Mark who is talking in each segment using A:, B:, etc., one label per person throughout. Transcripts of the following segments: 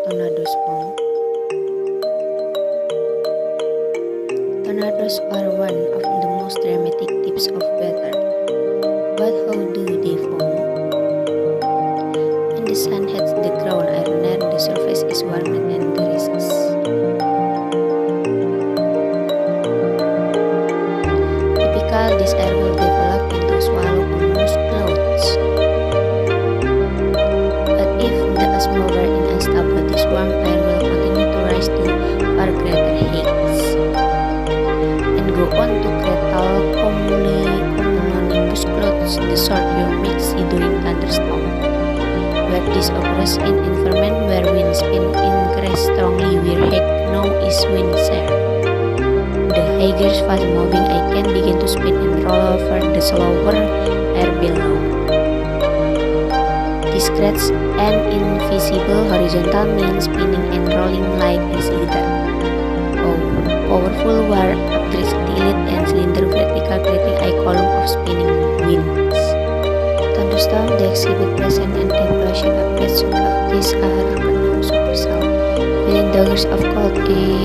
A: tornadoes form? Tornadoes are one of the most dramatic types of weather. But how do they form? When the sun hits the ground, iron the surface is warmed and rises. Typically, this air will develop into swallow-cumulus clouds. But if the atmosphere is unstable, this warm air will continue to rise to far greater heights and go on to create cumulonimbus clouds, the sort you may see during thunderstorm. Where this occurs in environment where wind speed increases strongly, we know is wind shear. The higher fast moving I can begin to spin and roll over the slower air below. This creates an invisible horizontal mean spinning and rolling like a cylinder. Powerful wire electricity lead and cylinder vertical creating a column of spinning winds. Thunderstorm, they exhibit present and temperature upgrades of these are known supercell. Within degrees of cold,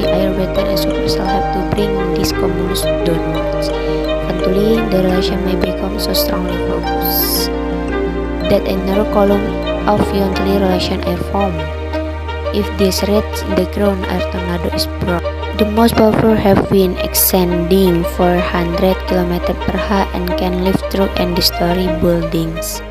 A: air weather and supercell have to bring these cumulus downwards. Eventually, the relation may become so strongly focused that a narrow column of horizontally relation are formed. If this reaches the ground, a tornado is born. The most powerful have wind exceeding 400 km/h and can live through and destroy buildings.